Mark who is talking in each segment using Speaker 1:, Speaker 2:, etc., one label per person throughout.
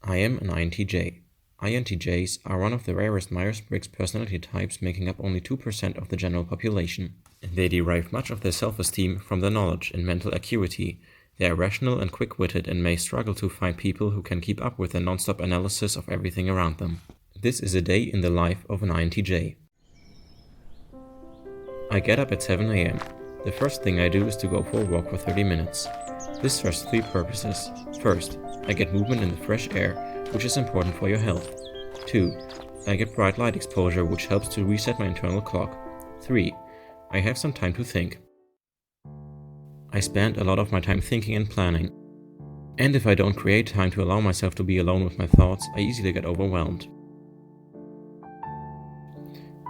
Speaker 1: I am an INTJ. INTJs are one of the rarest Meyers Briggs personality types, making up only 2% of the general population. They derive much of their self-esteem from their knowledge and mental acuity. They are rational and quick-witted and may struggle to find people who can keep up with their non-stop analysis of everything around them. This is a day in the life of an INTJ. I get up at 7 a.m. The first thing I do is to go for a walk for 30 minutes. This serves three purposes. First, I get movement in the fresh air, which is important for your health. 2. I get bright light exposure, which helps to reset my internal clock. 3. I have some time to think. I spend a lot of my time thinking and planning. And if I don't create time to allow myself to be alone with my thoughts, I easily get overwhelmed.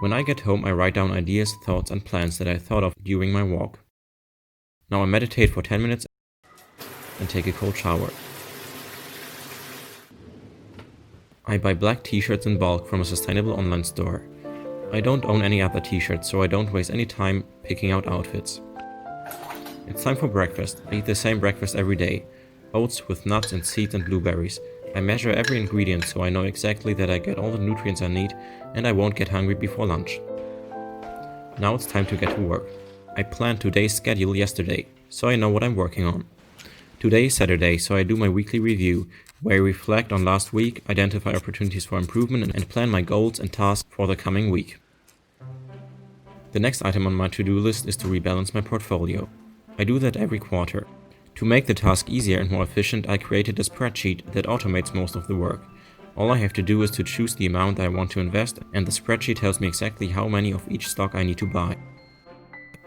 Speaker 1: When I get home, I write down ideas, thoughts, and plans that I thought of during my walk. Now I meditate for 10 minutes and take a cold shower. I buy black t-shirts in bulk from a sustainable online store. I don't own any other t-shirts, so I don't waste any time picking out outfits. It's time for breakfast. I eat the same breakfast every day. Oats with nuts and seeds and blueberries. I measure every ingredient so I know exactly that I get all the nutrients I need and I won't get hungry before lunch. Now it's time to get to work. I planned today's schedule yesterday, so I know what I'm working on. Today is Saturday, so I do my weekly review, where I reflect on last week, identify opportunities for improvement, and plan my goals and tasks for the coming week. The next item on my to-do list is to rebalance my portfolio. I do that every quarter. To make the task easier and more efficient, I created a spreadsheet that automates most of the work. All I have to do is to choose the amount I want to invest, and the spreadsheet tells me exactly how many of each stock I need to buy.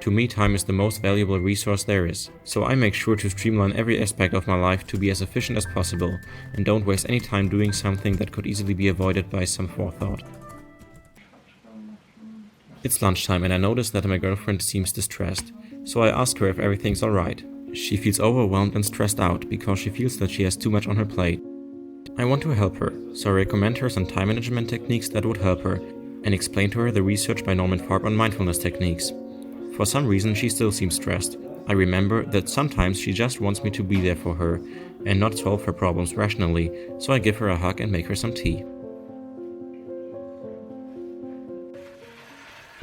Speaker 1: To me, time is the most valuable resource there is, so I make sure to streamline every aspect of my life to be as efficient as possible, and don't waste any time doing something that could easily be avoided by some forethought. It's lunchtime and I notice that my girlfriend seems distressed, so I ask her if everything's alright. She feels overwhelmed and stressed out because she feels that she has too much on her plate. I want to help her, so I recommend her some time management techniques that would help her, and explain to her the research by Norman Farb on mindfulness techniques. For some reason she still seems stressed. I remember that sometimes she just wants me to be there for her and not solve her problems rationally, so I give her a hug and make her some tea.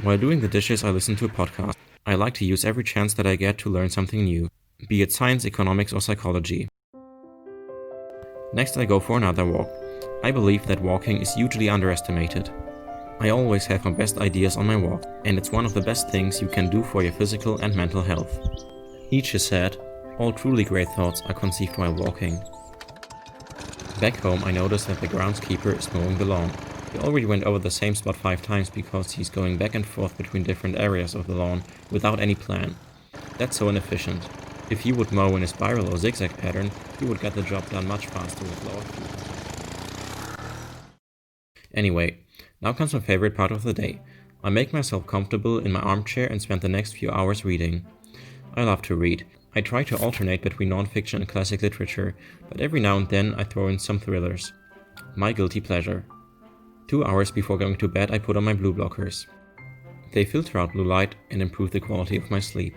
Speaker 1: While doing the dishes, I listen to a podcast. I like to use every chance that I get to learn something new, be it science, economics, or psychology. Next, I go for another walk. I believe that walking is hugely underestimated. I always have my best ideas on my walk, and it's one of the best things you can do for your physical and mental health. Nietzsche said, "All truly great thoughts are conceived while walking." Back home, I noticed that the groundskeeper is mowing the lawn. He already went over the same spot 5 times because he's going back and forth between different areas of the lawn without any plan. That's so inefficient. If he would mow in a spiral or zigzag pattern, he would get the job done much faster with lower fuel. Anyway, now comes my favorite part of the day. I make myself comfortable in my armchair and spend the next few hours reading. I love to read. I try to alternate between non-fiction and classic literature, but every now and then I throw in some thrillers. My guilty pleasure. 2 hours before going to bed, I put on my blue blockers. They filter out blue light and improve the quality of my sleep.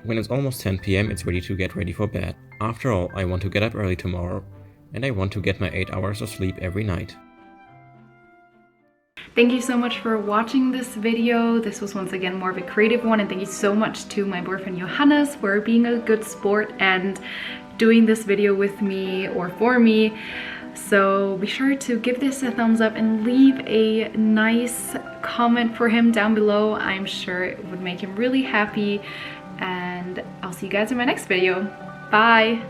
Speaker 1: When it's almost 10 p.m., it's ready for bed. After all, I want to get up early tomorrow, and I want to get my 8 hours of sleep every night.
Speaker 2: Thank you so much for watching this video. This was once again more of a creative one, and thank you so much to my boyfriend Johannes for being a good sport and doing this video with me or for me. So be sure to give this a thumbs up and leave a nice comment for him down below. I'm sure it would make him really happy, and I'll see you guys in my next video. Bye!